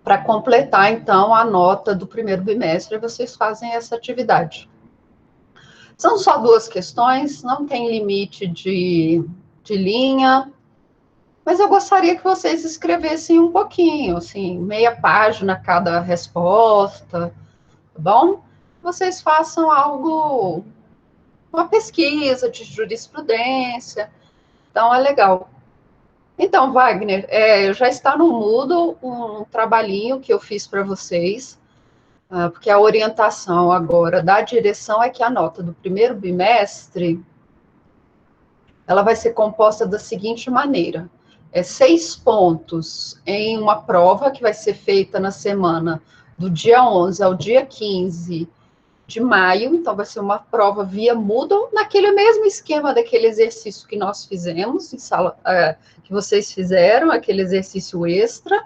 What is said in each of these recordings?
Para completar, então, a nota do primeiro bimestre, vocês fazem essa atividade. São só 2 questões, não tem limite de linha, mas eu gostaria que vocês escrevessem um pouquinho, assim, meia página cada resposta, tá bom? Vocês façam algo, uma pesquisa de jurisprudência, então é legal. Então, Wagner, já está no Moodle um trabalhinho que eu fiz para vocês, porque a orientação agora da direção é que a nota do primeiro bimestre, ela vai ser composta da seguinte maneira: 6 pontos em uma prova que vai ser feita na semana do dia 11 ao dia 15 de maio, então vai ser uma prova via Moodle, naquele mesmo esquema daquele exercício que nós fizemos, em sala, que vocês fizeram, aquele exercício extra,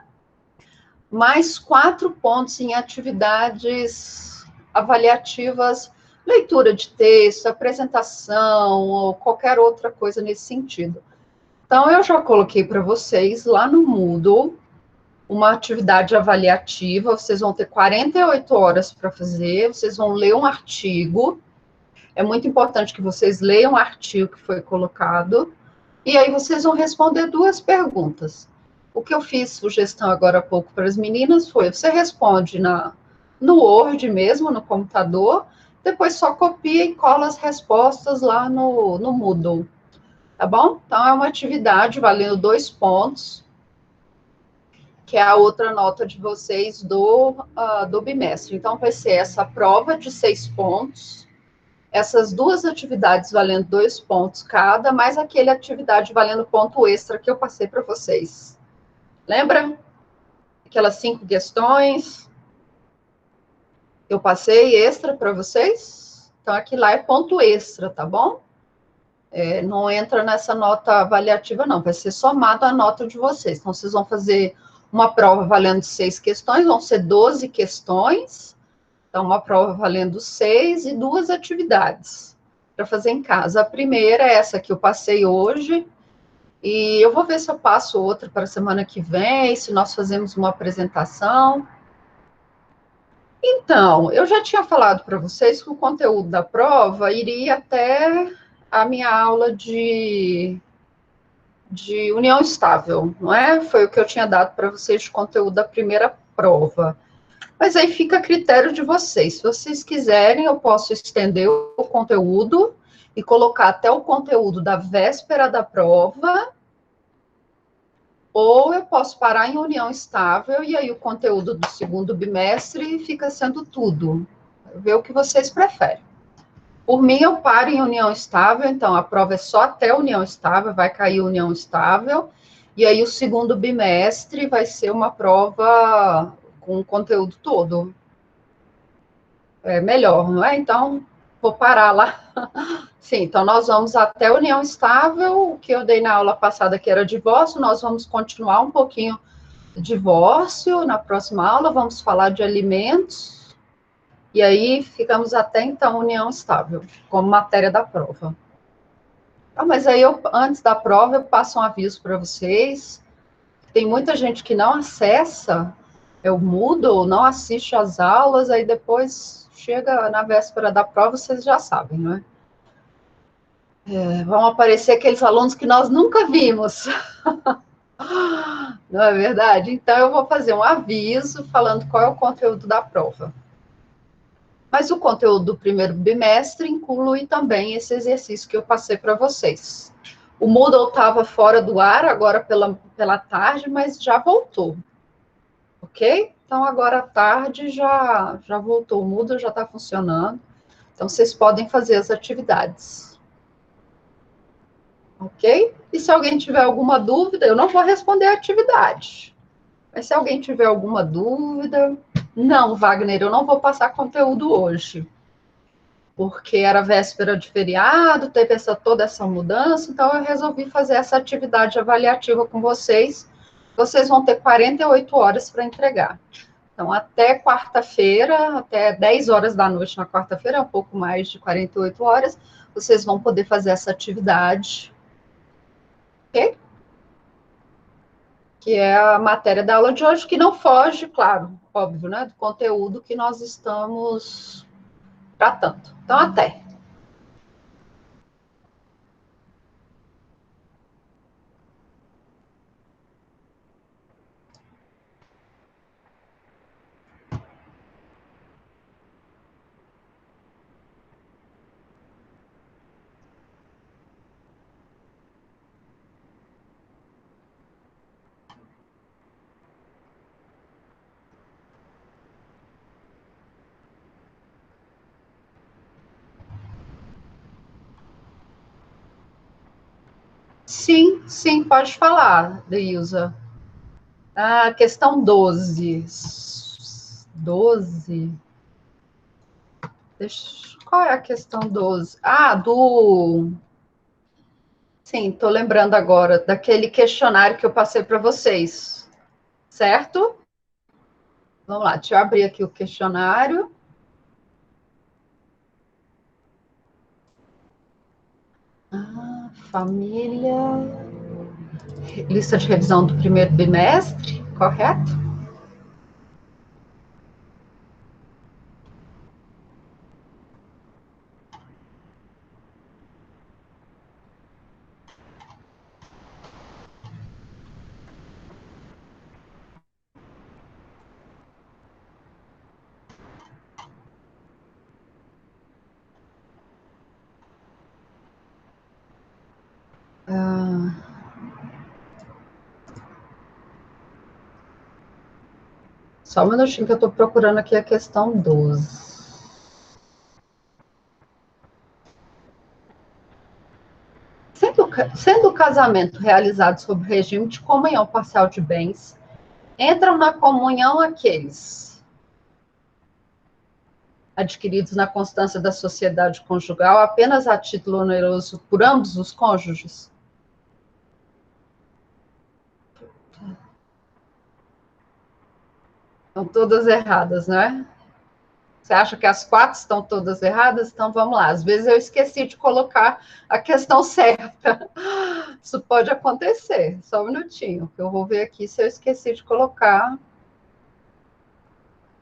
mais 4 pontos em atividades avaliativas, leitura de texto, apresentação, ou qualquer outra coisa nesse sentido. Então, eu já coloquei para vocês lá no Moodle uma atividade avaliativa, vocês vão ter 48 horas para fazer, vocês vão ler um artigo, é muito importante que vocês leiam o artigo que foi colocado, e aí vocês vão responder 2 perguntas. O que eu fiz sugestão agora há pouco para as meninas foi, você responde no Word mesmo, no computador, depois só copia e cola as respostas lá no Moodle, tá bom? Então, é uma atividade valendo 2 pontos, que é a outra nota de vocês do bimestre. Então, vai ser essa prova de 6 pontos, essas 2 atividades valendo 2 pontos cada, mais aquela atividade valendo ponto extra que eu passei para vocês. Lembra? Aquelas 5 questões eu passei extra para vocês? Então, aqui lá é ponto extra, tá bom? Não entra nessa nota avaliativa, não. Vai ser somado a nota de vocês. Então, vocês vão fazer uma prova valendo 6 questões, vão ser 12 questões. Então, uma prova valendo 6 e 2 atividades para fazer em casa. A primeira é essa que eu passei hoje, e eu vou ver se eu passo outra para a semana que vem, se nós fazemos uma apresentação. Então, eu já tinha falado para vocês que o conteúdo da prova iria até a minha aula de união estável, não é? Foi o que eu tinha dado para vocês de conteúdo da primeira prova. Mas aí fica a critério de vocês. Se vocês quiserem, eu posso estender o conteúdo e colocar até o conteúdo da véspera da prova, ou eu posso parar em união estável e aí o conteúdo do segundo bimestre fica sendo tudo. Ver o que vocês preferem. Por mim, eu paro em união estável, então a prova é só até união estável, vai cair união estável, e aí o segundo bimestre vai ser uma prova com o conteúdo todo. É melhor, não é? Então, vou parar lá. Sim, então nós vamos até união estável, o que eu dei na aula passada que era divórcio, nós vamos continuar um pouquinho divórcio na próxima aula, vamos falar de alimentos, e aí ficamos até então união estável, como matéria da prova. Mas aí, antes da prova, eu passo um aviso para vocês, tem muita gente que não acessa, eu mudo, não assiste às aulas, aí depois chega na véspera da prova, vocês já sabem, não é? Vão aparecer aqueles alunos que nós nunca vimos. Não é verdade? Então, eu vou fazer um aviso falando qual é o conteúdo da prova. Mas o conteúdo do primeiro bimestre inclui também esse exercício que eu passei para vocês. O Moodle estava fora do ar agora pela tarde, mas já voltou. Ok? Então, agora à tarde já voltou o Moodle, já está funcionando. Então, vocês podem fazer as atividades. Ok? E se alguém tiver alguma dúvida, eu não vou responder a atividade. Mas se alguém tiver alguma dúvida... Não, Wagner, eu não vou passar conteúdo hoje. Porque era véspera de feriado, teve toda essa mudança, então eu resolvi fazer essa atividade avaliativa com vocês. Vocês vão ter 48 horas para entregar. Então, até quarta-feira, até 10 horas da noite na quarta-feira, um pouco mais de 48 horas, vocês vão poder fazer essa atividade. Ok? que é a matéria da aula de hoje, que não foge, claro, óbvio, né, do conteúdo que nós estamos tratando. Então, até. Sim, sim, pode falar, Deilza. Ah, questão 12. 12. Qual é a questão 12? Ah, do. Sim, estou lembrando agora daquele questionário que eu passei para vocês, certo? Vamos lá, deixa eu abrir aqui o questionário. Ah, família. Lista de revisão do primeiro bimestre, correto? Ah, só um minutinho que eu estou procurando aqui a questão 12. Sendo o casamento realizado sob regime de comunhão parcial de bens, entram na comunhão aqueles adquiridos na constância da sociedade conjugal apenas a título oneroso por ambos os cônjuges? Estão todas erradas, né? Você acha que as 4 estão todas erradas? Então vamos lá. Às vezes eu esqueci de colocar a questão certa. Isso pode acontecer. Só um minutinho, que eu vou ver aqui se eu esqueci de colocar a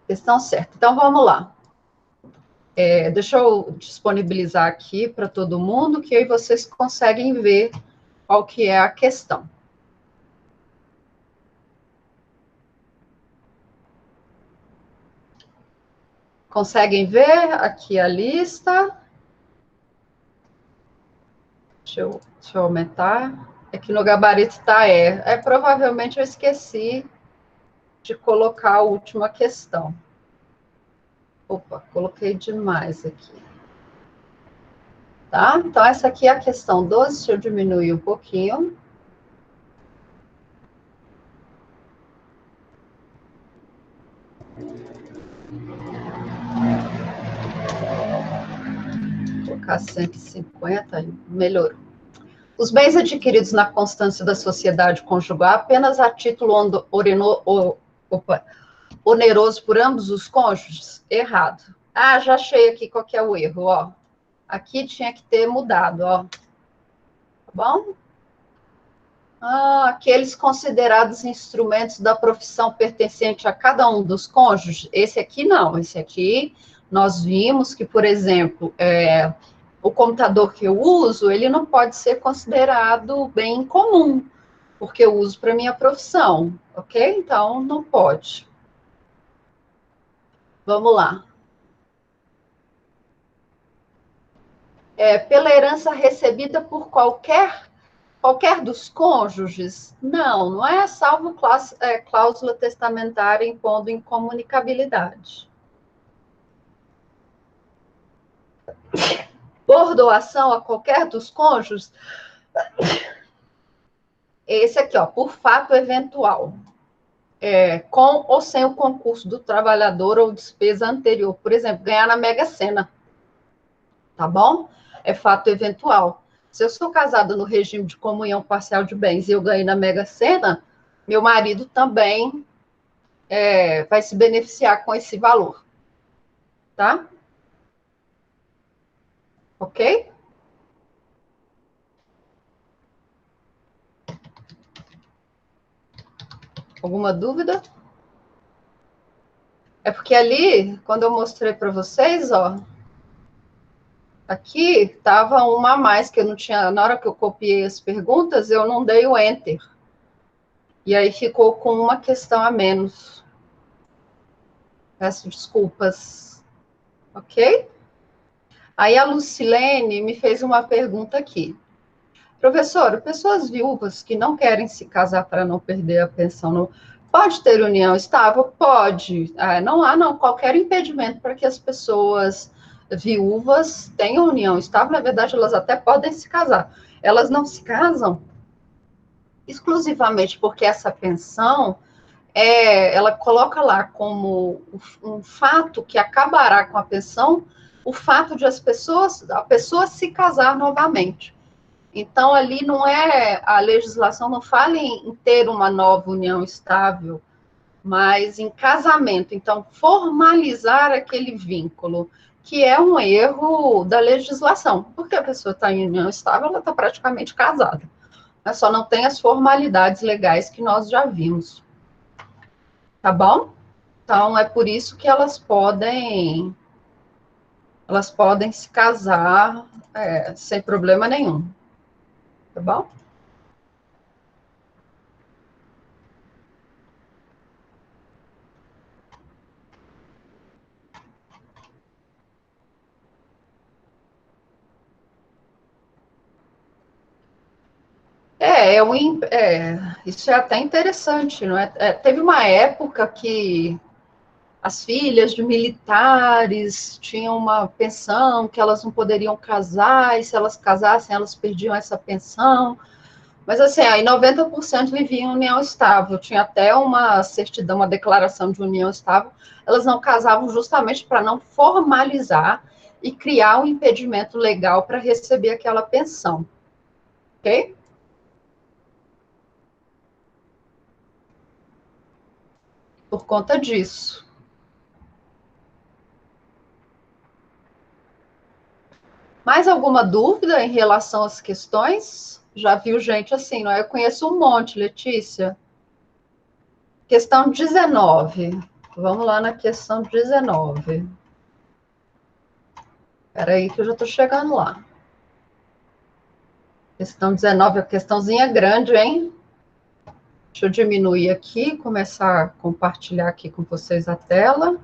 questão certa. Então vamos lá. Deixa eu disponibilizar aqui para todo mundo, que aí vocês conseguem ver qual que é a questão. Conseguem ver aqui a lista? Deixa eu aumentar. É que no gabarito está provavelmente eu esqueci de colocar a última questão. Opa, coloquei demais aqui. Tá? Então, essa aqui é a questão 12. Deixa eu diminuir um pouquinho. Vou colocar 150, melhorou. Os bens adquiridos na constância da sociedade conjugal apenas a título oneroso por ambos os cônjuges? Errado. Ah, já achei aqui qual que é o erro, ó. Aqui tinha que ter mudado, ó. Tá bom? Ah, aqueles considerados instrumentos da profissão pertencente a cada um dos cônjuges. Esse aqui não, esse aqui nós vimos que, por exemplo, o computador que eu uso, ele não pode ser considerado bem comum, porque eu uso para minha profissão, ok? Então, não pode. Vamos lá. Pela herança recebida por qualquer dos cônjuges? Não, não é salvo cláusula testamentária impondo incomunicabilidade. Por doação a qualquer dos cônjuges? Esse aqui, ó, por fato eventual. Com ou sem o concurso do trabalhador ou despesa anterior. Por exemplo, ganhar na Mega Sena. Tá bom? É fato eventual. Se eu sou casada no regime de comunhão parcial de bens e eu ganhei na Mega Sena, meu marido também vai se beneficiar com esse valor. Tá? Ok? Alguma dúvida? É porque ali, quando eu mostrei para vocês, ó, aqui estava uma a mais que eu não tinha, na hora que eu copiei as perguntas, eu não dei o enter. E aí ficou com uma questão a menos. Peço desculpas. Ok? Aí a Lucilene me fez uma pergunta aqui. Professor, pessoas viúvas que não querem se casar para não perder a pensão, não, pode ter união estável? Pode. Não há qualquer impedimento para que as pessoas viúvas tenham união estável. Na verdade, elas até podem se casar. Elas não se casam exclusivamente porque essa pensão ela coloca lá como um fato que acabará com a pensão, o fato de a pessoa se casar novamente. Então, ali não é, a legislação não fala em ter uma nova união estável, mas em casamento. Então, formalizar aquele vínculo, que é um erro da legislação, porque a pessoa está em união estável, ela está praticamente casada. Mas só não tem as formalidades legais que nós já vimos. Tá bom? Então, é por isso que elas podem se casar sem problema nenhum. Tá bom? Isso é até interessante, não é? Teve uma época que as filhas de militares tinham uma pensão que elas não poderiam casar, e se elas casassem, elas perdiam essa pensão. Mas assim, aí 90% viviam em união estável. Tinha até uma certidão, uma declaração de união estável. Elas não casavam justamente para não formalizar e criar um impedimento legal para receber aquela pensão. Ok? Por conta disso. Mais alguma dúvida em relação às questões? Já viu gente assim, não é? Eu conheço um monte, Letícia. Questão 19. Vamos lá na questão 19. Espera aí que eu já estou chegando lá. Questão 19, a questãozinha grande, hein? Deixa eu diminuir aqui, começar a compartilhar aqui com vocês a tela.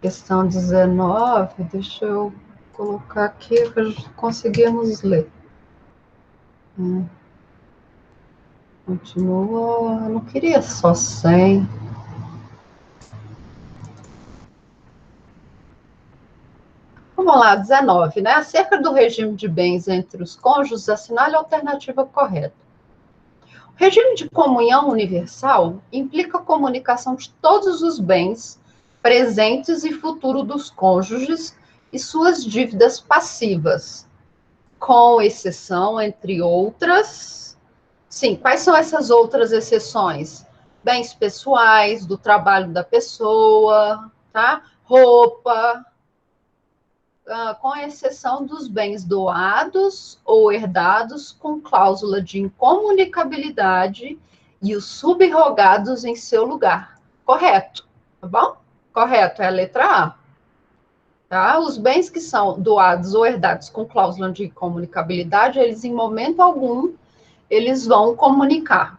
Questão 19, deixa eu colocar aqui para conseguirmos ler. Continua, eu não queria só 100. Vamos lá, 19, né? Acerca do regime de bens entre os cônjuges, assinale a alternativa correta. O regime de comunhão universal implica a comunicação de todos os bens presentes e futuros dos cônjuges e suas dívidas passivas, com exceção, entre outras. Sim, quais são essas outras exceções? Bens pessoais, do trabalho da pessoa, tá? Roupa, com exceção dos bens doados ou herdados com cláusula de incomunicabilidade e os subrogados em seu lugar. Correto, tá bom? Correto, é a letra A. Tá? Os bens que são doados ou herdados com cláusula de incomunicabilidade, eles em momento algum, eles vão comunicar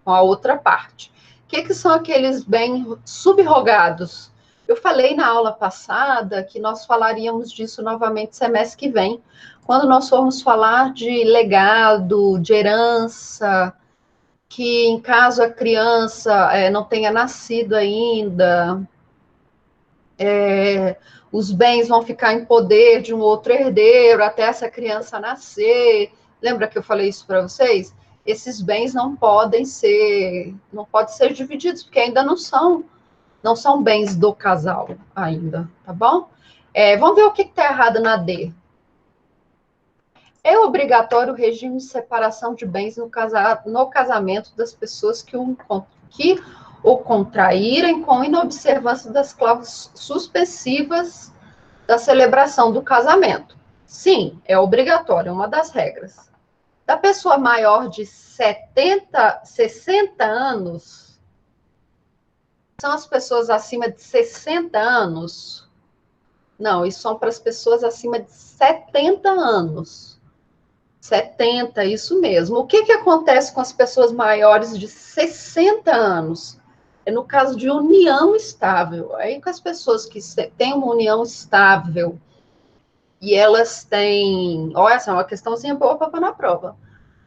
com a outra parte. O que são aqueles bens subrogados? Eu falei na aula passada que nós falaríamos disso novamente semestre que vem, quando nós formos falar de legado, de herança, que em caso a criança não tenha nascido ainda, os bens vão ficar em poder de um outro herdeiro até essa criança nascer. Lembra que eu falei isso para vocês? Esses bens não podem ser divididos, porque ainda não são bens do casal ainda, tá bom? Vamos ver o que está errado na D. É obrigatório o regime de separação de bens no casamento das pessoas que o contraírem com inobservância das cláusulas suspensivas da celebração do casamento. Sim, é obrigatório, é uma das regras. Da pessoa maior de 60 anos, são as pessoas acima de 60 anos. Não, isso são para as pessoas acima de 70 anos. 70, isso mesmo. O que acontece com as pessoas maiores de 60 anos? É no caso de união estável. Aí com as pessoas que têm uma união estável e elas têm... Olha, essa é uma questãozinha boa para pôr na prova.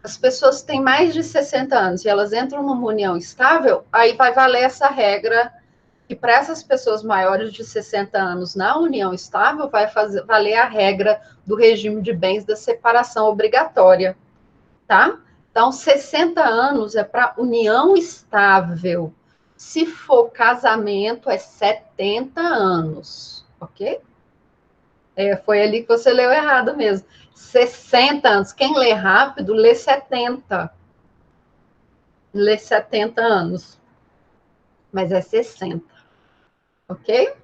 As pessoas têm mais de 60 anos e elas entram numa união estável, aí vai valer essa regra que para essas pessoas maiores de 60 anos na união estável vai valer a regra do regime de bens da separação obrigatória, tá? Então, 60 anos é para união estável. Se for casamento, é 70 anos, ok? Foi ali que você leu errado mesmo. 60 anos. Quem lê rápido, lê 70. Lê 70 anos. Mas é 60. Ok?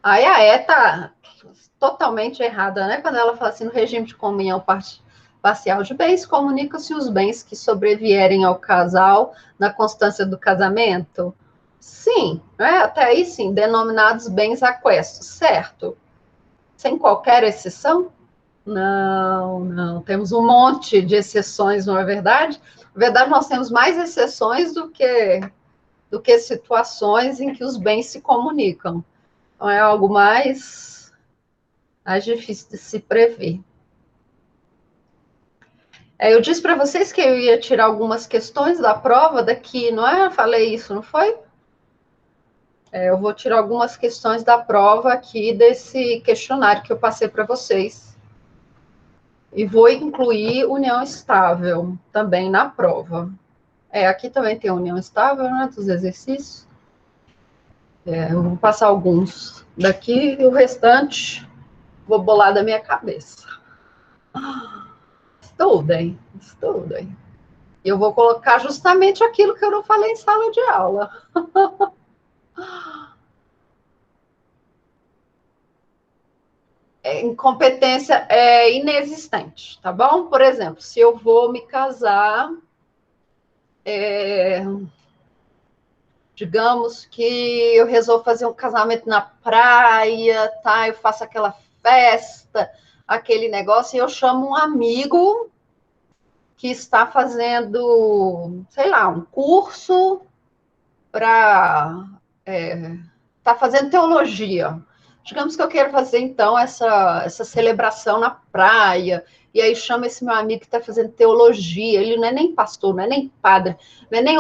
Aí a E tá totalmente errada, né? Quando ela fala assim, no regime de comunhão parcial de bens, comunicam-se os bens que sobrevierem ao casal na constância do casamento? Sim, né? Até aí sim, denominados bens aquestos, certo? Sem qualquer exceção? Não, não. Temos um monte de exceções, não é verdade? Na verdade, nós temos mais exceções do que situações em que os bens se comunicam. Então, é algo mais difícil de se prever. Eu disse para vocês que eu ia tirar algumas questões da prova daqui, não é? Eu falei isso, não foi? Eu vou tirar algumas questões da prova aqui desse questionário que eu passei para vocês. E vou incluir união estável também na prova. Aqui também tem união estável, né, dos exercícios. Eu vou passar alguns daqui e o restante vou bolar da minha cabeça. Estudem, estudem. E eu vou colocar justamente aquilo que eu não falei em sala de aula. Incompetência é inexistente, tá bom? Por exemplo, se eu vou me casar, digamos que eu resolvo fazer um casamento na praia, tá? Eu faço aquela festa, aquele negócio, e eu chamo um amigo que está fazendo, sei lá, um curso para... está fazendo teologia. Digamos que eu quero fazer, então, essa celebração na praia, e aí chama esse meu amigo que está fazendo teologia, ele não é nem pastor, não é nem padre, não é nem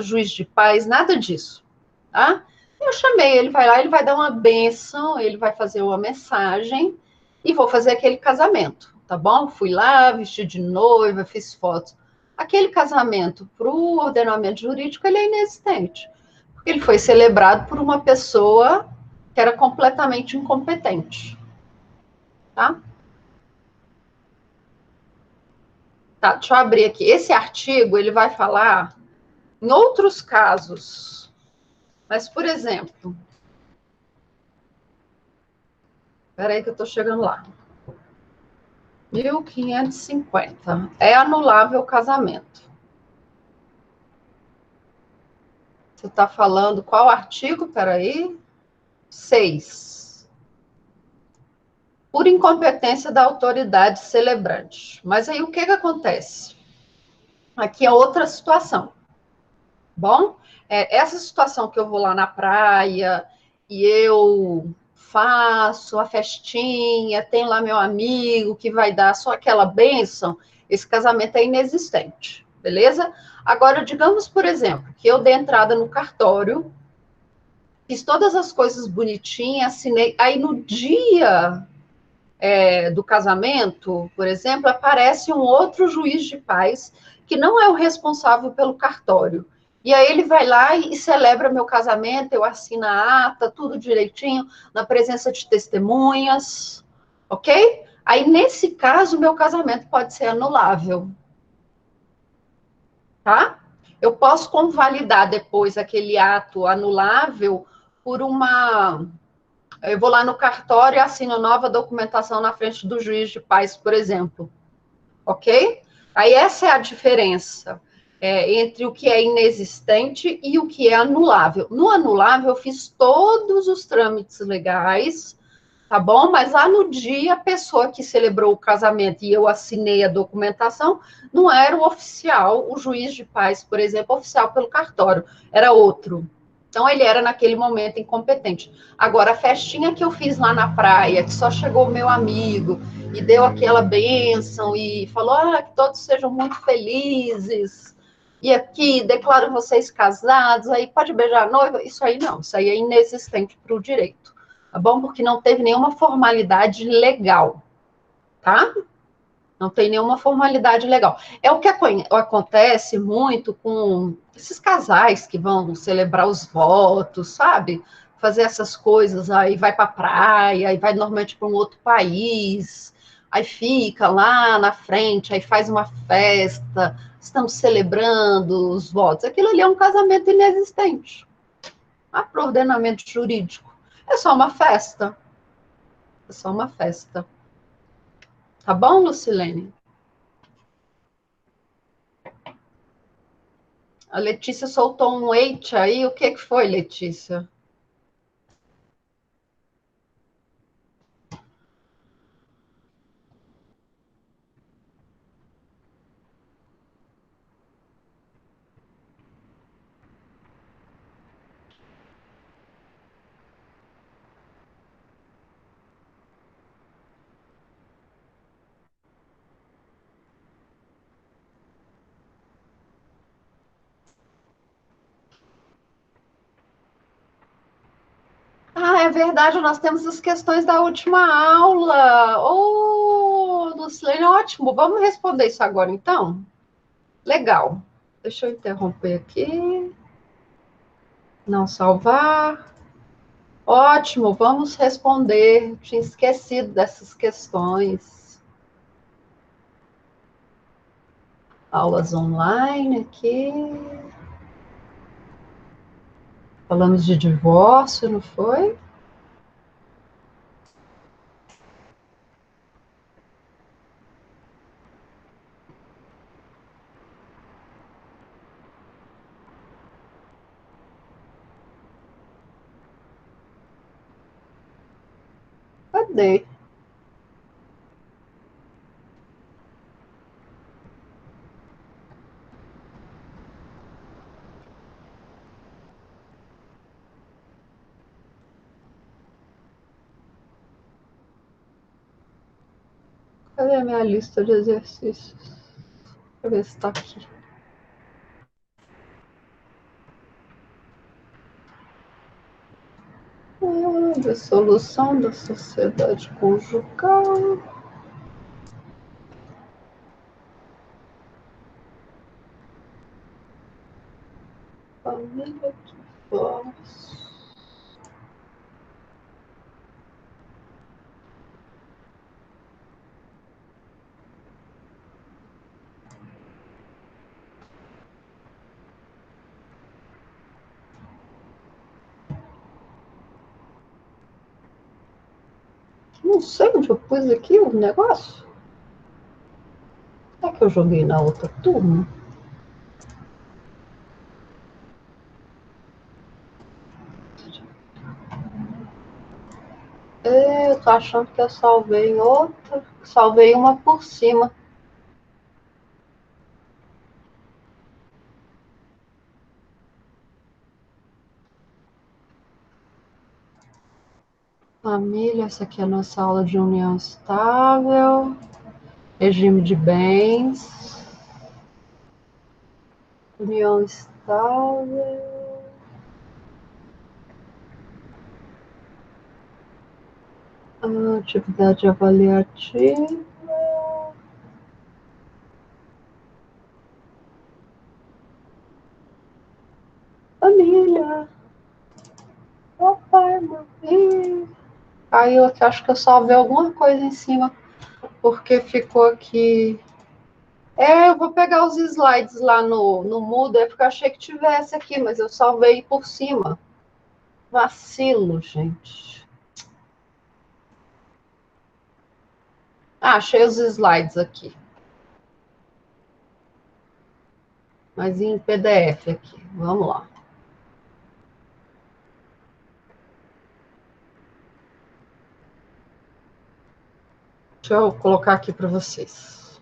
juiz de paz, nada disso, tá? Eu chamei, ele vai lá, ele vai dar uma bênção, ele vai fazer uma mensagem, e vou fazer aquele casamento, tá bom? Fui lá, vesti de noiva, fiz fotos. Aquele casamento, para o ordenamento jurídico, ele é inexistente, porque ele foi celebrado por uma pessoa que era completamente incompetente, tá? Tá, deixa eu abrir aqui. Esse artigo, ele vai falar em outros casos, mas, por exemplo, espera aí que eu estou chegando lá. 1550. É anulável o casamento. Você está falando qual artigo? Espera aí. 6. Por incompetência da autoridade celebrante. Mas aí o que acontece? Aqui é outra situação. Bom, essa situação que eu vou lá na praia e eu faço a festinha, tem lá meu amigo que vai dar só aquela bênção, esse casamento é inexistente, beleza? Agora, digamos, por exemplo, que eu dei entrada no cartório, fiz todas as coisas bonitinhas, assinei, aí no dia do casamento, por exemplo, aparece um outro juiz de paz que não é o responsável pelo cartório. E aí ele vai lá e celebra meu casamento, eu assino a ata, tudo direitinho, na presença de testemunhas, ok? Aí, nesse caso, meu casamento pode ser anulável, tá? Eu posso convalidar depois aquele ato anulável por uma Eu vou lá no cartório e assino nova documentação na frente do juiz de paz, por exemplo. Ok? Aí essa é a diferença entre o que é inexistente e o que é anulável. No anulável, eu fiz todos os trâmites legais, tá bom? Mas lá no dia, a pessoa que celebrou o casamento e eu assinei a documentação, não era o oficial, o juiz de paz, por exemplo, oficial pelo cartório, era outro. Então, ele era, naquele momento, incompetente. Agora, a festinha que eu fiz lá na praia, que só chegou o meu amigo e deu aquela bênção e falou, que todos sejam muito felizes, e aqui, declaro vocês casados, aí pode beijar a noiva, isso aí não, isso aí é inexistente para o direito, tá bom? Porque não teve nenhuma formalidade legal, tá? Não tem nenhuma formalidade legal. É o que acontece muito com esses casais que vão celebrar os votos, sabe? Fazer essas coisas, aí vai para a praia, aí vai normalmente para um outro país, aí fica lá na frente, aí faz uma festa, estamos celebrando os votos. Aquilo ali é um casamento inexistente. Para o ordenamento jurídico. É só uma festa. É só uma festa. Tá bom, Lucilene? A Letícia soltou um eite aí. O que foi, Letícia? É verdade, nós temos as questões da última aula. Lucilene, ótimo. Vamos responder isso agora, então? Legal. Deixa eu interromper aqui. Não salvar. Ótimo, vamos responder. Tinha esquecido dessas questões. Aulas online aqui. Falamos de divórcio, não foi? Cadê? Cadê a minha lista de exercícios? Deixa eu ver se está aqui. Dissolução da sociedade conjugal. Família de divórcio. Não sei onde eu pus aqui o negócio. Será que eu joguei na outra turma? Eu tô achando que eu salvei em outra. Salvei uma por cima. Família, essa aqui é a nossa aula de união estável. Regime de bens. União estável. Atividade avaliativa. Família. Papai, mamãe. Aí eu acho que eu salvei alguma coisa em cima, porque ficou aqui. Eu vou pegar os slides lá no Moodle, porque eu achei que tivesse aqui, mas eu salvei por cima. Vacilo, gente. Ah, achei os slides aqui. Mas em PDF aqui. Vamos lá. Deixa eu colocar aqui para vocês.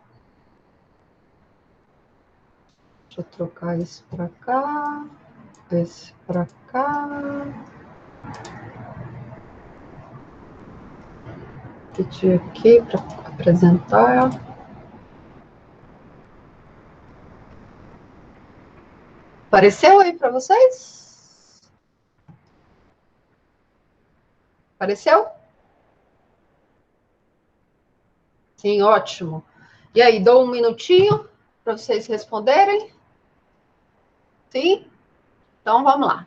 Deixa eu trocar isso para cá. Esse para cá. Repetir aqui para apresentar. Apareceu aí para vocês? Apareceu? Sim, ótimo. E aí, dou um minutinho para vocês responderem? Sim? Então, vamos lá.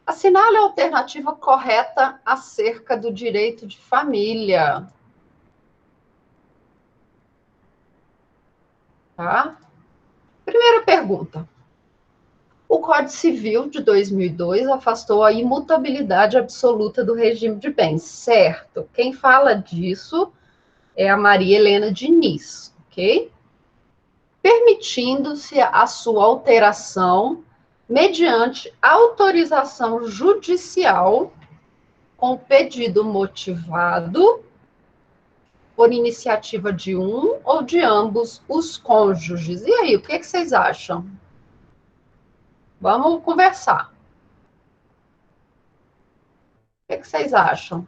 Assinale a alternativa correta acerca do direito de família. Tá? Primeira pergunta. O Código Civil de 2002 afastou a imutabilidade absoluta do regime de bens, certo? Quem fala disso é a Maria Helena Diniz, ok? Permitindo-se a sua alteração mediante autorização judicial com pedido motivado por iniciativa de um ou de ambos os cônjuges. E aí, o que vocês acham? Vamos conversar. O que vocês acham?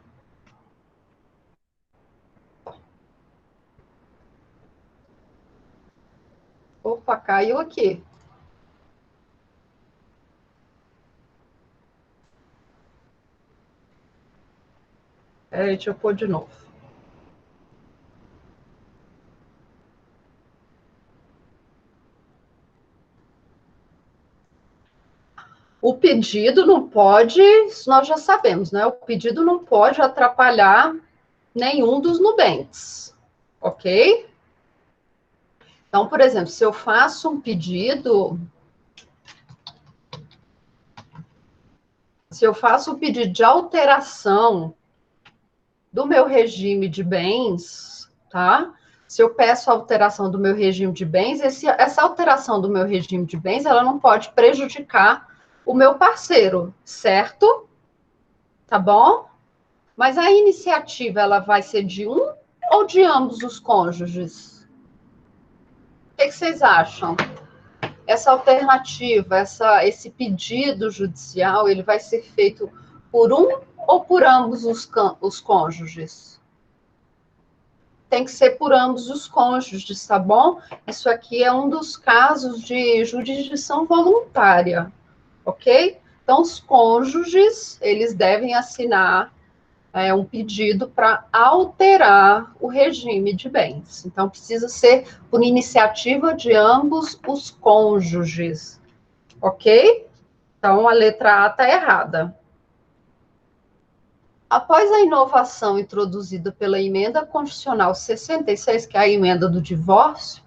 Opa, caiu aqui. Deixa eu pôr de novo. O pedido não pode, isso nós já sabemos, né? O pedido não pode atrapalhar nenhum dos nubentes, ok? Então, por exemplo, se eu faço um pedido, de alteração do meu regime de bens, tá? Se eu peço a alteração do meu regime de bens, essa alteração do meu regime de bens, ela não pode prejudicar o meu parceiro, certo? Tá bom? Mas a iniciativa, ela vai ser de um ou de ambos os cônjuges? O que vocês acham? Essa alternativa, esse pedido judicial, ele vai ser feito por um ou por ambos os cônjuges? Tem que ser por ambos os cônjuges, tá bom? Isso aqui é um dos casos de jurisdição voluntária, ok? Então, os cônjuges, eles devem assinar um pedido para alterar o regime de bens. Então, precisa ser por iniciativa de ambos os cônjuges, ok? Então, a letra A está errada. Após a inovação introduzida pela Emenda Constitucional 66, que é a emenda do divórcio,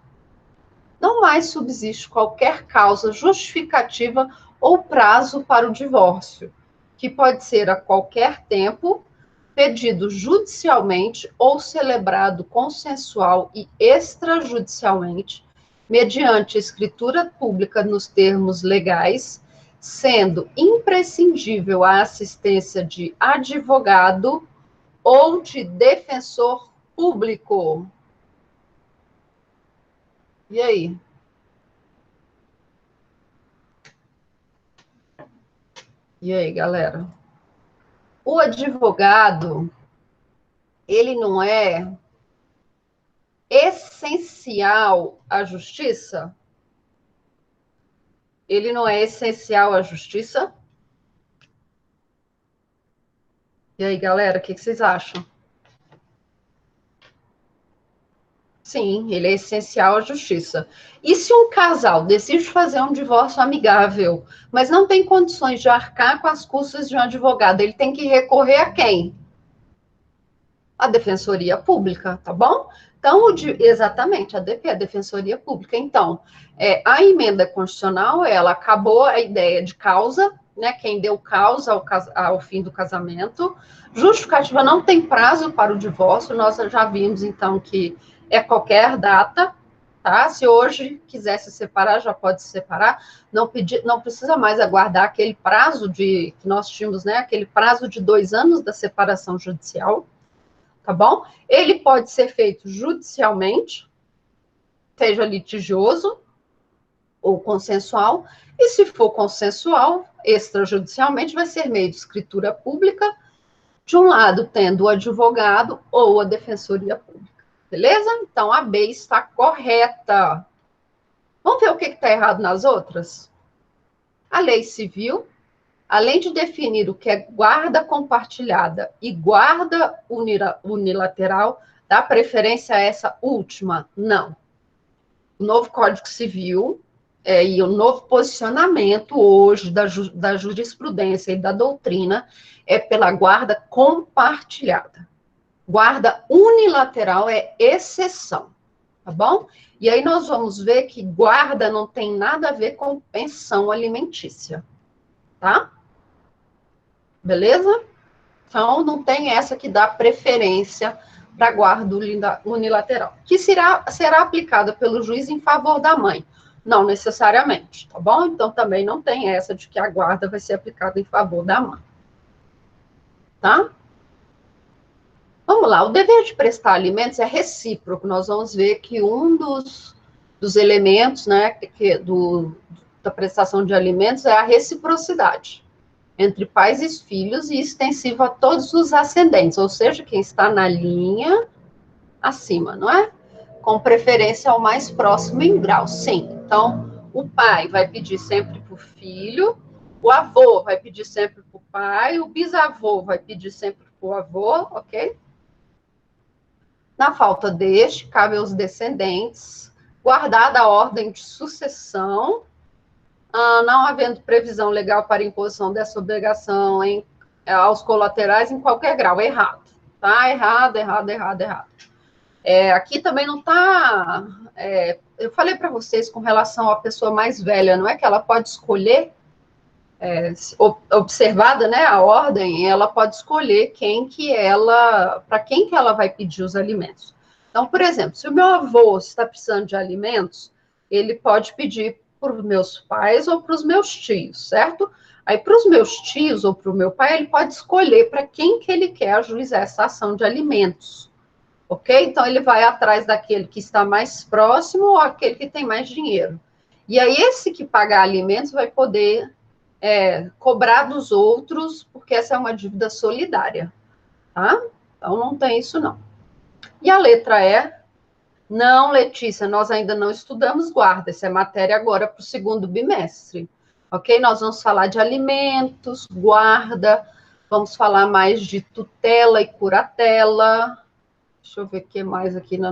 não mais subsiste qualquer causa justificativa ou prazo para o divórcio, que pode ser a qualquer tempo, pedido judicialmente ou celebrado consensual e extrajudicialmente, mediante escritura pública nos termos legais, sendo imprescindível a assistência de advogado ou de defensor público. E aí? E aí, galera? O advogado, ele não é essencial à justiça? Ele não é essencial à justiça? E aí, galera, o que vocês acham? Sim, ele é essencial à justiça. E se um casal decide fazer um divórcio amigável, mas não tem condições de arcar com as custas de um advogado, ele tem que recorrer a quem? A Defensoria Pública, tá bom? Então, exatamente, a DP, a Defensoria Pública. Então, a emenda constitucional, ela acabou a ideia de causa, né, quem deu causa ao fim do casamento. Justificativa não tem prazo para o divórcio, nós já vimos, então, que é qualquer data, tá? Se hoje quiser se separar, já pode se separar, não precisa mais aguardar aquele prazo que nós tínhamos, né, aquele prazo de 2 anos da separação judicial, tá bom? Ele pode ser feito judicialmente, seja litigioso ou consensual, e se for consensual, extrajudicialmente, vai ser meio de escritura pública, de um lado tendo o advogado ou a defensoria pública, beleza? Então, a B está correta. Vamos ver o que está errado nas outras? A lei civil, além de definir o que é guarda compartilhada e guarda unilateral, dá preferência a essa última? Não. O novo Código Civil e o novo posicionamento hoje da jurisprudência e da doutrina é pela guarda compartilhada. Guarda unilateral é exceção, tá bom? E aí nós vamos ver que guarda não tem nada a ver com pensão alimentícia, tá? Beleza? Então, não tem essa que dá preferência para guarda unilateral, que será aplicada pelo juiz em favor da mãe. Não necessariamente, tá bom? Então, também não tem essa de que a guarda vai ser aplicada em favor da mãe. Tá? Vamos lá, o dever de prestar alimentos é recíproco. Nós vamos ver que um dos elementos, né, da prestação de alimentos é a reciprocidade entre pais e filhos e extensivo a todos os ascendentes, ou seja, quem está na linha acima, não é? Com preferência ao mais próximo em grau, sim. Então, o pai vai pedir sempre para o filho, o avô vai pedir sempre para o pai, o bisavô vai pedir sempre para o avô, ok? Na falta deste, cabe aos descendentes, guardada a ordem de sucessão, não havendo previsão legal para imposição dessa obrigação aos colaterais em qualquer grau. Errado, tá? Errado. Aqui também não está... eu falei para vocês com relação à pessoa mais velha, não é que ela pode escolher, observada, né, a ordem, ela pode escolher para quem que ela vai pedir os alimentos. Então, por exemplo, se o meu avô está precisando de alimentos, ele pode pedir para os meus pais ou para os meus tios, certo? Aí, para os meus tios ou para o meu pai, ele pode escolher para quem que ele quer ajuizar essa ação de alimentos, ok? Então, ele vai atrás daquele que está mais próximo ou aquele que tem mais dinheiro. E aí, esse que pagar alimentos vai poder cobrar dos outros, porque essa é uma dívida solidária, tá? Então, não tem isso, não. E a letra E... Não, Letícia, nós ainda não estudamos guarda, essa é matéria agora para o segundo bimestre, ok? Nós vamos falar de alimentos, guarda, vamos falar mais de tutela e curatela. Deixa eu ver o que mais aqui no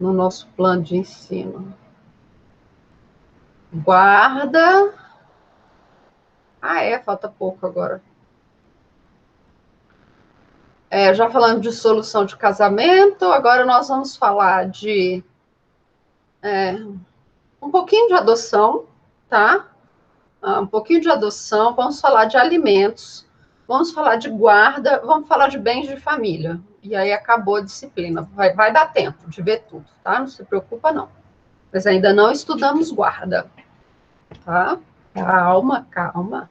nosso plano de ensino. Guarda. Falta pouco agora. Já falamos de solução de casamento, agora nós vamos falar de um pouquinho de adoção, tá? Um pouquinho de adoção, vamos falar de alimentos, vamos falar de guarda, vamos falar de bens de família. E aí acabou a disciplina. Vai dar tempo de ver tudo, tá? Não se preocupa, não. Mas ainda não estudamos guarda, tá? Calma.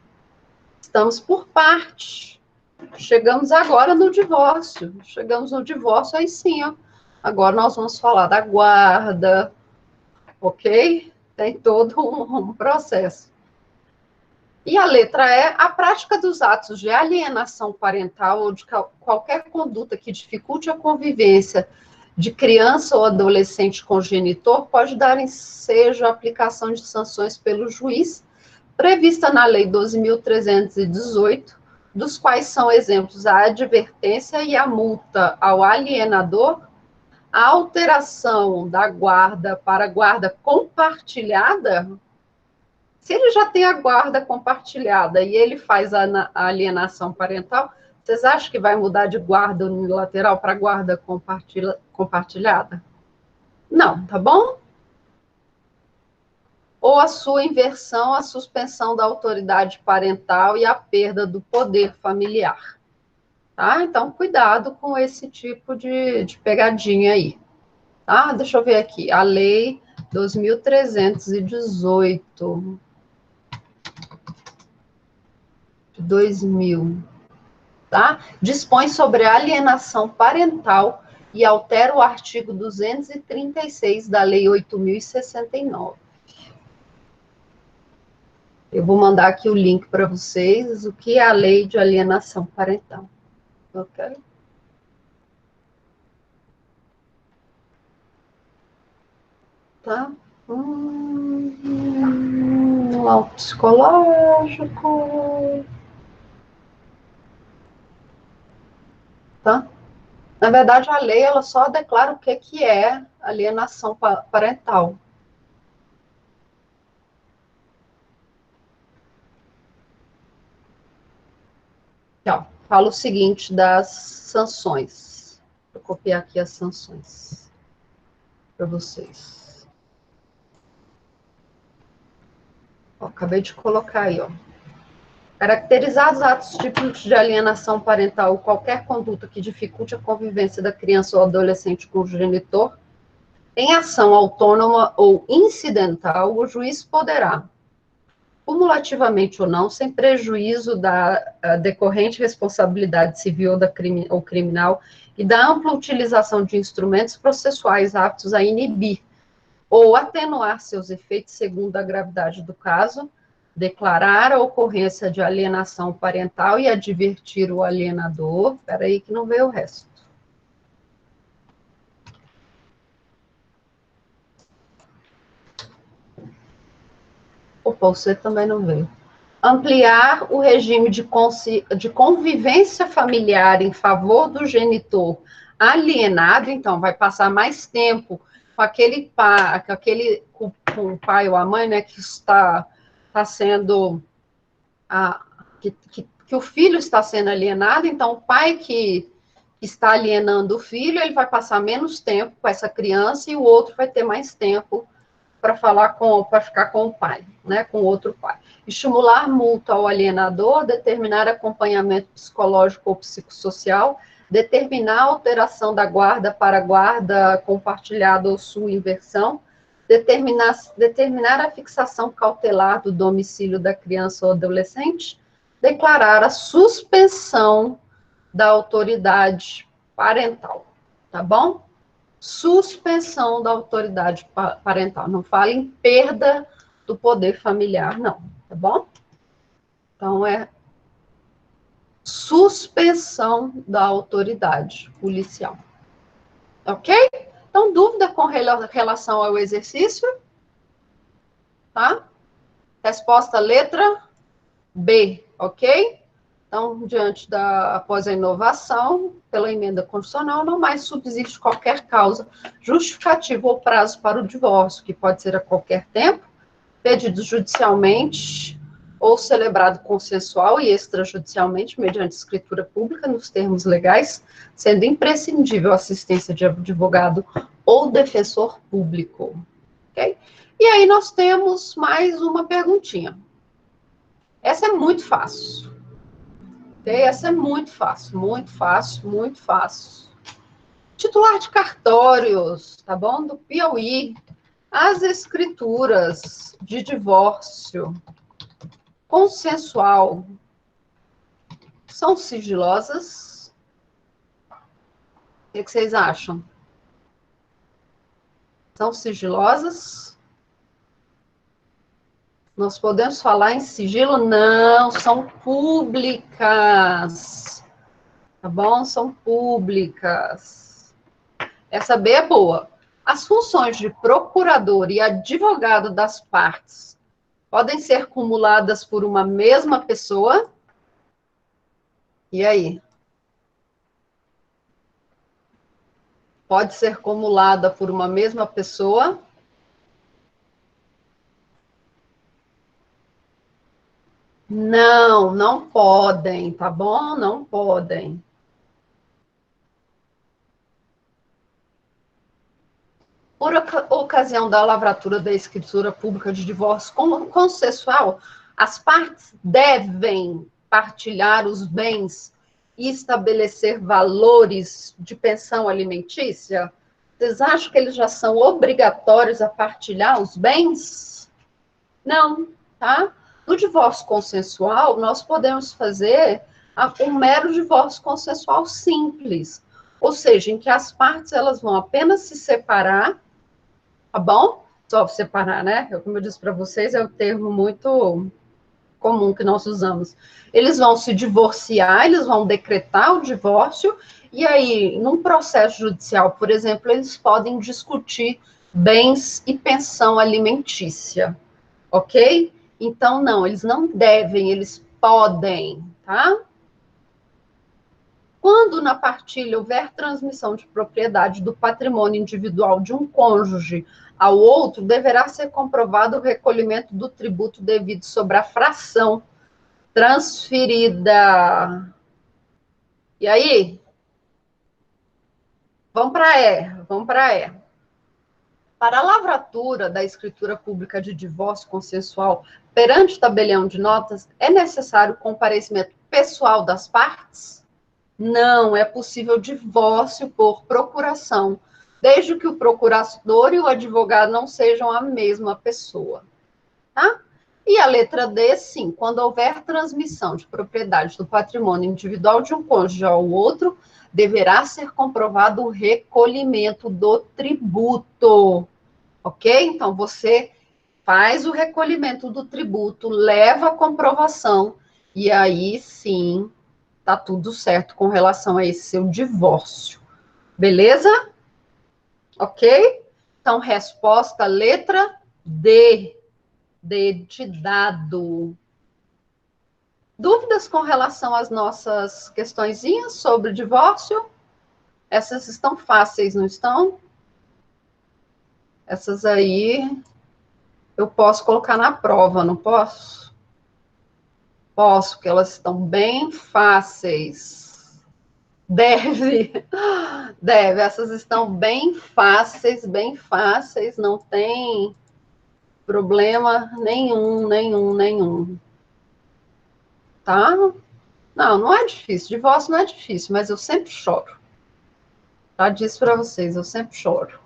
Estamos por parte. Chegamos agora no divórcio. Aí sim, ó. Agora nós vamos falar da guarda, ok? Tem todo um processo. E a letra E, a prática dos atos de alienação parental ou de qualquer conduta que dificulte a convivência de criança ou adolescente com genitor pode dar ensejo à aplicação de sanções pelo juiz, prevista na Lei 12.318, dos quais são exemplos a advertência e a multa ao alienador, a alteração da guarda para guarda compartilhada. Se ele já tem a guarda compartilhada e ele faz a alienação parental, vocês acham que vai mudar de guarda unilateral para guarda compartilhada? Não, tá bom? ou a sua inversão, a suspensão da autoridade parental e a perda do poder familiar. Tá? Então, cuidado com esse tipo de pegadinha aí. Tá? Deixa eu ver aqui. A Lei 2.318 de 2000, tá? Dispõe sobre a alienação parental e altera o artigo 236 da Lei 8.069. Eu vou mandar aqui o link para vocês, o que é a Lei de Alienação Parental. Ok? Tá? Laudo psicológico. Tá? Na verdade, a lei ela só declara o que é alienação parental. Então, fala o seguinte das sanções. Vou copiar aqui as sanções para vocês. Ó, acabei de colocar aí, ó. Caracterizados atos típicos de alienação parental ou qualquer conduta que dificulte a convivência da criança ou adolescente com o genitor, em ação autônoma ou incidental, o juiz poderá, cumulativamente ou não, sem prejuízo da decorrente responsabilidade civil ou criminal e da ampla utilização de instrumentos processuais aptos a inibir ou atenuar seus efeitos segundo a gravidade do caso, declarar a ocorrência de alienação parental e advertir o alienador. Espera aí que não veio o resto. Opa, você também não veio. Ampliar o regime de convivência familiar em favor do genitor alienado, então vai passar mais tempo com aquele pai, com o pai ou a mãe, né, que está sendo que o filho está sendo alienado, então o pai que está alienando o filho, ele vai passar menos tempo com essa criança e o outro vai ter mais tempo para ficar com o pai, né, com outro pai. Estimular multa ao alienador, determinar acompanhamento psicológico ou psicossocial, determinar a alteração da guarda para guarda compartilhada ou sua inversão, determinar a fixação cautelar do domicílio da criança ou adolescente, declarar a suspensão da autoridade parental, tá bom? Suspensão da autoridade parental. Não fala em perda do poder familiar, não, tá bom? Então, é suspensão da autoridade policial. Ok? Então, dúvida com relação ao exercício? Tá? Resposta letra B, ok? Então, após a inovação, pela emenda constitucional, não mais subsiste qualquer causa justificativa ou prazo para o divórcio, que pode ser a qualquer tempo, pedido judicialmente ou celebrado consensual e extrajudicialmente, mediante escritura pública, nos termos legais, sendo imprescindível a assistência de advogado ou defensor público. Ok? E aí nós temos mais uma perguntinha. Essa é muito fácil. Okay? Essa é muito fácil, muito fácil, muito fácil. Titular de cartórios, tá bom? Do Piauí. As escrituras de divórcio consensual são sigilosas? O que vocês acham? São sigilosas? Nós podemos falar em sigilo? Não, são públicas. Tá bom? São públicas. Essa B é boa. As funções de procurador e advogado das partes podem ser cumuladas por uma mesma pessoa? E aí? Pode ser cumulada por uma mesma pessoa? Não, não podem, tá bom? Não podem. Por ocasião da lavratura da escritura pública de divórcio consensual, as partes devem partilhar os bens e estabelecer valores de pensão alimentícia? Vocês acham que eles já são obrigatórios a partilhar os bens? Não, tá? No divórcio consensual, nós podemos fazer um mero divórcio consensual simples, ou seja, em que as partes elas vão apenas se separar, tá bom? Só separar, né? Como eu disse para vocês, é um termo muito comum que nós usamos. Eles vão se divorciar, eles vão decretar o divórcio, e aí, num processo judicial, por exemplo, eles podem discutir bens e pensão alimentícia, ok? Então, não, eles não devem, eles podem, tá? Quando na partilha houver transmissão de propriedade do patrimônio individual de um cônjuge ao outro, deverá ser comprovado o recolhimento do tributo devido sobre a fração transferida. E aí? Vamos para E. Para a lavratura da escritura pública de divórcio consensual perante o tabelião de notas, é necessário o comparecimento pessoal das partes? Não, é possível divórcio por procuração, desde que o procurador e o advogado não sejam a mesma pessoa, tá? E a letra D, sim, quando houver transmissão de propriedade do patrimônio individual de um cônjuge ao outro, deverá ser comprovado o recolhimento do tributo, ok? Então, você faz o recolhimento do tributo, leva a comprovação, e aí, sim, tá tudo certo com relação a esse seu divórcio. Beleza? Ok? Então, resposta, letra D. D de dado. Dúvidas com relação às nossas questõezinhas sobre divórcio? Essas estão fáceis, não estão? Essas aí eu posso colocar na prova, não posso? Posso, porque elas estão bem fáceis. Deve, essas estão bem fáceis, não tem problema nenhum. Tá? Não, não é difícil, divórcio não é difícil, mas eu sempre choro. Já disse para vocês, eu sempre choro.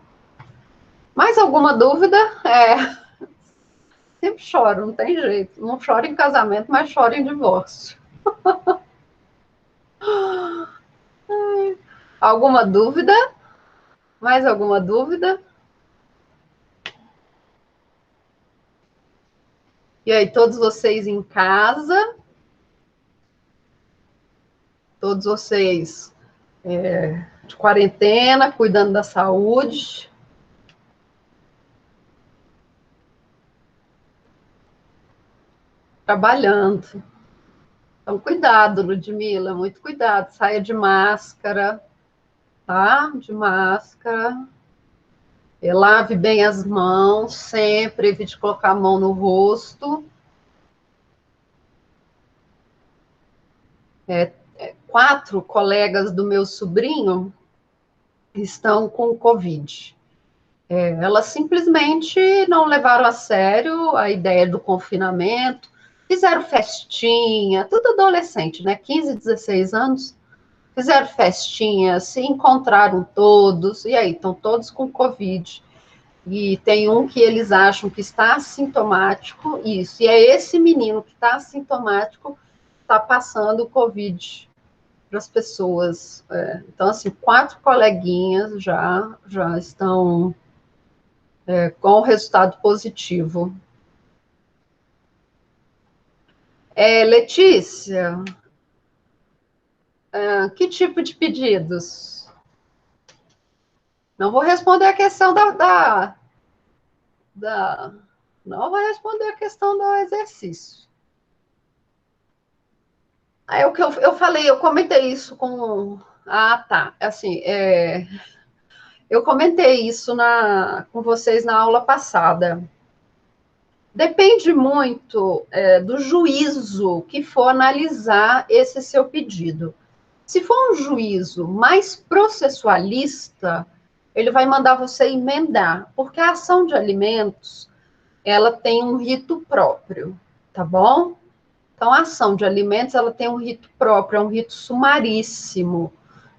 Mais alguma dúvida? Sempre choro, não tem jeito. Não choro em casamento, mas choro em divórcio. Alguma dúvida? Mais alguma dúvida? E aí, todos vocês em casa? Todos vocês de quarentena, cuidando da saúde? Trabalhando. Então, cuidado, Ludmila, muito cuidado. Saia de máscara, tá? De máscara. Lave bem as mãos, sempre evite colocar a mão no rosto. 4 colegas do meu sobrinho estão com Covid. Elas simplesmente não levaram a sério a ideia do confinamento, fizeram festinha, tudo adolescente, né? 15, 16 anos, fizeram festinha, se encontraram todos, e aí, estão todos com Covid. E tem um que eles acham que está assintomático, isso, e é esse menino que está assintomático, está passando o Covid para as pessoas. Então, assim, 4 coleguinhas já estão com resultado positivo. Letícia, que tipo de pedidos? Não vou responder a questão não vou responder a questão do exercício. Aí o que eu falei, eu comentei isso com... tá. Assim, eu comentei isso com vocês na aula passada. Depende muito do juízo que for analisar esse seu pedido. Se for um juízo mais processualista, ele vai mandar você emendar, porque a ação de alimentos, ela tem um rito próprio, tá bom? Então, a ação de alimentos, ela tem um rito próprio, é um rito sumaríssimo.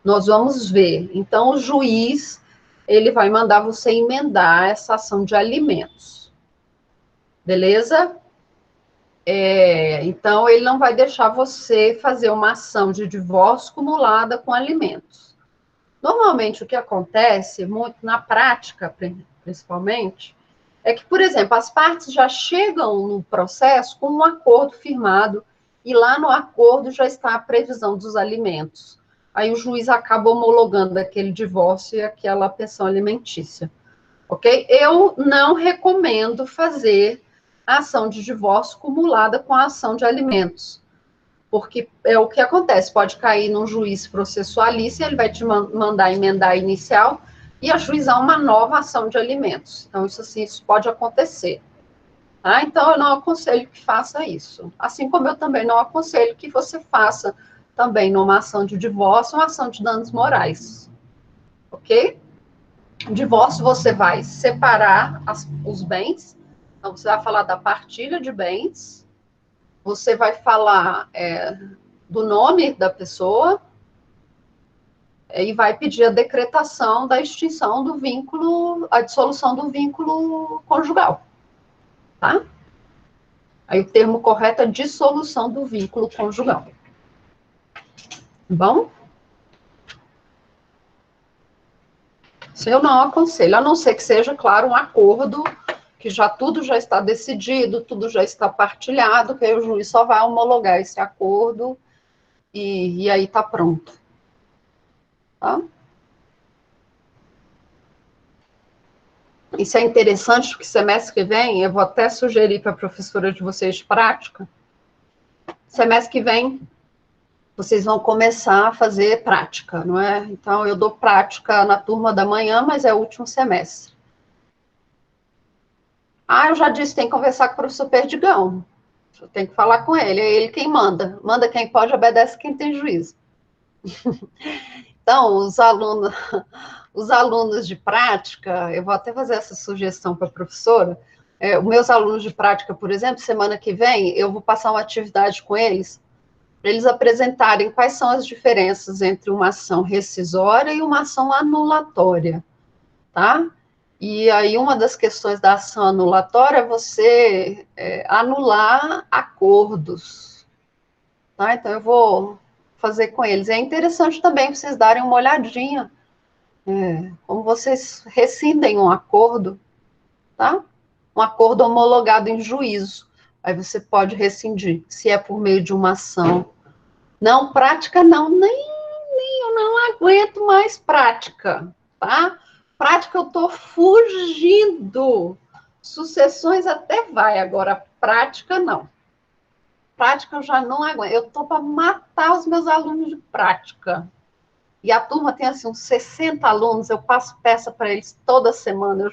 Nós vamos ver. Então, o juiz, ele vai mandar você emendar essa ação de alimentos. Beleza? Então, ele não vai deixar você fazer uma ação de divórcio acumulada com alimentos. Normalmente, o que acontece, muito na prática, principalmente, é que, por exemplo, as partes já chegam no processo com um acordo firmado, e lá no acordo já está a previsão dos alimentos. Aí o juiz acaba homologando aquele divórcio e aquela pensão alimentícia. Ok? Eu não recomendo fazer a ação de divórcio acumulada com a ação de alimentos, porque é o que acontece, pode cair num juiz processualista, ele vai te mandar emendar a inicial e ajuizar uma nova ação de alimentos. Então, isso assim, isso pode acontecer. Tá? Então, eu não aconselho que faça isso. Assim como eu também não aconselho que você faça também numa ação de divórcio, uma ação de danos morais. Ok? Divórcio, você vai separar os bens, então você vai falar da partilha de bens, você vai falar do nome da pessoa, e vai pedir a decretação da extinção do vínculo, a dissolução do vínculo conjugal, tá? Aí o termo correto é dissolução do vínculo conjugal. Bom? Isso eu não aconselho, a não ser que seja, claro, um acordo, que tudo já está decidido, tudo já está partilhado, que aí o juiz só vai homologar esse acordo e aí está pronto. Tá? Isso é interessante, porque semestre que vem, eu vou até sugerir para a professora de vocês de prática, semestre que vem, vocês vão começar a fazer prática, não é? Então, eu dou prática na turma da manhã, mas é o último semestre. Eu já disse, tem que conversar com o professor Perdigão. Tem que falar com ele, é ele quem manda. Manda quem pode, obedece quem tem juízo. Então, os alunos de prática, eu vou até fazer essa sugestão para a professora, os meus alunos de prática, por exemplo, semana que vem, eu vou passar uma atividade com eles, para eles apresentarem quais são as diferenças entre uma ação rescisória e uma ação anulatória, tá? E aí, uma das questões da ação anulatória é você anular acordos, tá? Então, eu vou fazer com eles. É interessante também vocês darem uma olhadinha, como vocês rescindem um acordo, tá? Um acordo homologado em juízo. Aí você pode rescindir, se é por meio de uma ação. Não, prática não, eu não aguento mais prática, tá? Prática eu tô fugindo. Sucessões até vai, agora prática não. Prática eu já não aguento. Eu tô para matar os meus alunos de prática. E a turma tem assim uns 60 alunos, eu passo peça para eles toda semana, eu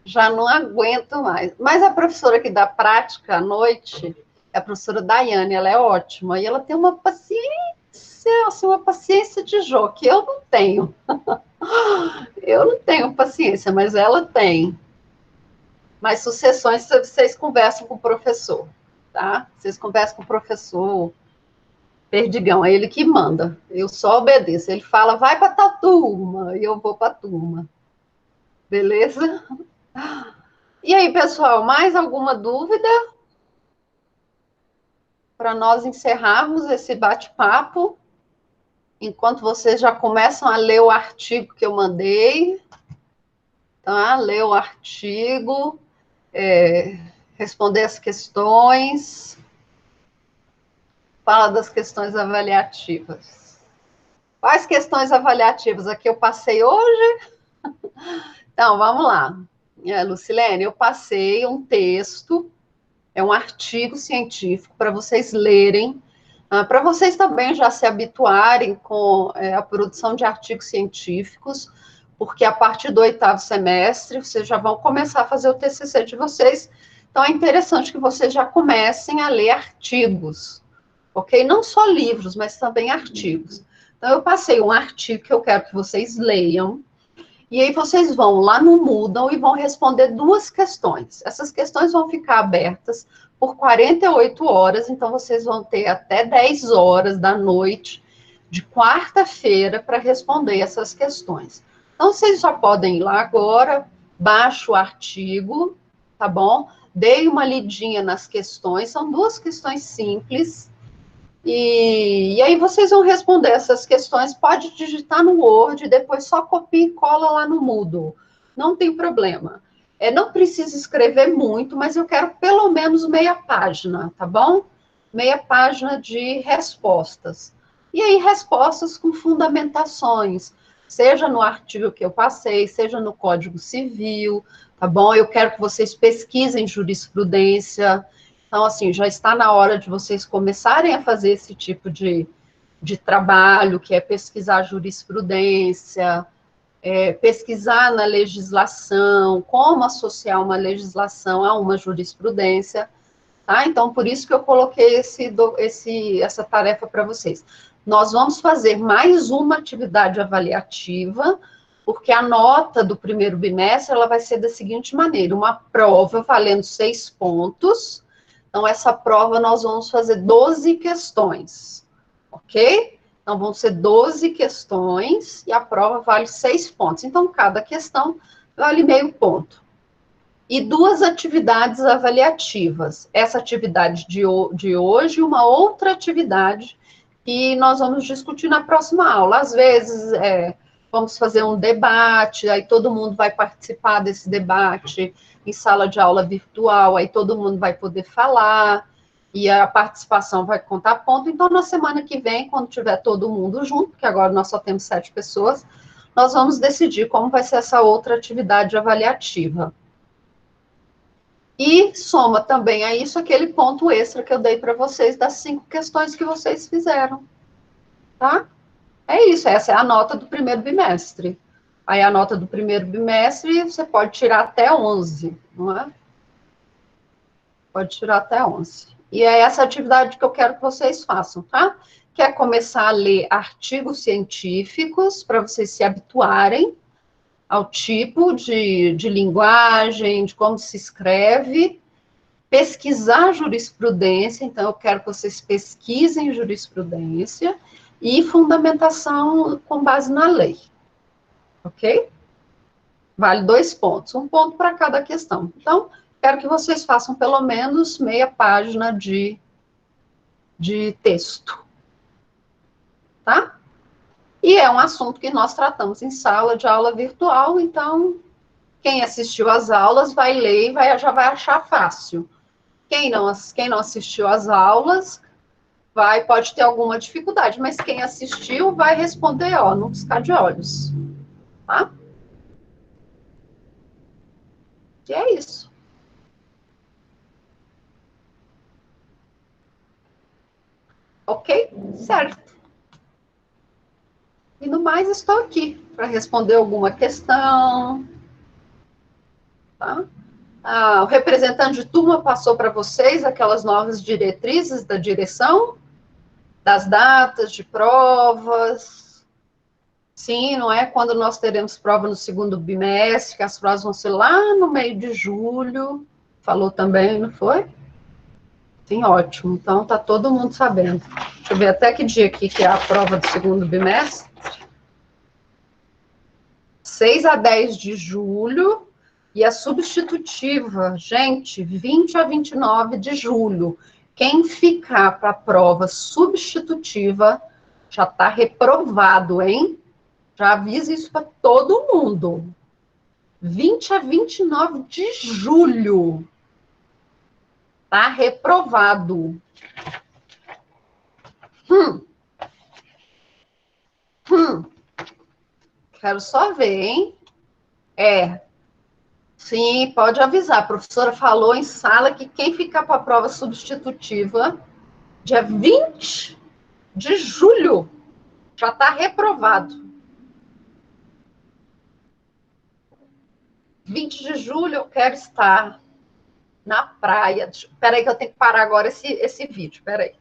já não aguento mais. Mas a professora que dá prática à noite é a professora Daiane, ela é ótima, e ela tem uma paciência, assim, uma paciência de Jó, que eu não tenho. Eu não tenho paciência, mas ela tem. Mas sucessões, vocês conversam com o professor, tá? Vocês conversam com o professor Perdigão, é ele que manda. Eu só obedeço. Ele fala, vai para tal turma, e eu vou para a turma. Beleza? E aí, pessoal, mais alguma dúvida? Para nós encerrarmos esse bate-papo, enquanto vocês já começam a ler o artigo que eu mandei, tá? Ler o artigo, responder as questões, fala das questões avaliativas. Quais questões avaliativas aqui eu passei hoje? Então, vamos lá. Lucilene, eu passei um texto, é um artigo científico para vocês lerem, para vocês também já se habituarem com a produção de artigos científicos, porque a partir do 8º semestre, vocês já vão começar a fazer o TCC de vocês, então é interessante que vocês já comecem a ler artigos, ok? Não só livros, mas também artigos. Então, eu passei um artigo que eu quero que vocês leiam, e aí vocês vão lá no Moodle e vão responder 2 questões. Essas questões vão ficar abertas por 48 horas, então vocês vão ter até 10 horas da noite de quarta-feira para responder essas questões. Então, vocês já podem ir lá agora, baixa o artigo, tá bom? Dei uma lidinha nas questões, são 2 questões simples, e aí vocês vão responder essas questões, pode digitar no Word, depois só copia e cola lá no Moodle, não tem problema. Não precisa escrever muito, mas eu quero pelo menos meia página, tá bom? Meia página de respostas. E aí, respostas com fundamentações, seja no artigo que eu passei, seja no Código Civil, tá bom? Eu quero que vocês pesquisem jurisprudência. Então, assim, já está na hora de vocês começarem a fazer esse tipo de trabalho, que é pesquisar jurisprudência, pesquisar na legislação, como associar uma legislação a uma jurisprudência, tá? Então, por isso que eu coloquei essa tarefa para vocês. Nós vamos fazer mais uma atividade avaliativa, porque a nota do primeiro bimestre, ela vai ser da seguinte maneira, uma prova valendo 6 pontos. Então, essa prova nós vamos fazer 12 questões, ok? Então, vão ser 12 questões e a prova vale 6 pontos. Então, cada questão vale meio ponto. E 2 atividades avaliativas. Essa atividade de hoje e uma outra atividade que nós vamos discutir na próxima aula. Às vezes, vamos fazer um debate, aí todo mundo vai participar desse debate em sala de aula virtual, aí todo mundo vai poder falar, e a participação vai contar ponto. Então, na semana que vem, quando tiver todo mundo junto, porque agora nós só temos 7 pessoas, nós vamos decidir como vai ser essa outra atividade avaliativa. E soma também a isso aquele ponto extra que eu dei para vocês das 5 questões que vocês fizeram, tá? É isso, essa é a nota do primeiro bimestre. Aí a nota do primeiro bimestre, você pode tirar até 11, não é? Pode tirar até 11. E é essa atividade que eu quero que vocês façam, tá? Que é começar a ler artigos científicos, para vocês se habituarem ao tipo de linguagem, de como se escreve, pesquisar jurisprudência, então eu quero que vocês pesquisem jurisprudência, e fundamentação com base na lei, ok? Vale 2 pontos, 1 ponto para cada questão. Então, quero que vocês façam pelo menos meia página de texto, tá? E é um assunto que nós tratamos em sala de aula virtual, então, quem assistiu às aulas vai ler e já vai achar fácil. Quem não assistiu às aulas, pode ter alguma dificuldade, mas quem assistiu vai responder, no piscar de olhos, tá? E é isso. Ok? Certo. E no mais, estou aqui para responder alguma questão, tá? O representante de turma passou para vocês aquelas novas diretrizes da direção, das datas de provas. Sim, não é? Quando nós teremos prova no segundo bimestre, que as provas vão ser lá no meio de julho. Falou também, não foi? Sim, ótimo. Então, tá todo mundo sabendo. Deixa eu ver até que dia aqui que é a prova do segundo bimestre. 6 a 10 de julho. E a substitutiva, gente, 20 a 29 de julho. Quem ficar para a prova substitutiva já está reprovado, hein? Já avisa isso para todo mundo. 20 a 29 de julho. Tá reprovado. Quero só ver, hein? Sim, pode avisar. A professora falou em sala que quem ficar para a prova substitutiva, dia 20 de julho, já está reprovado. 20 de julho eu quero estar na praia. Espera aí que eu tenho que parar agora esse vídeo. Espera aí.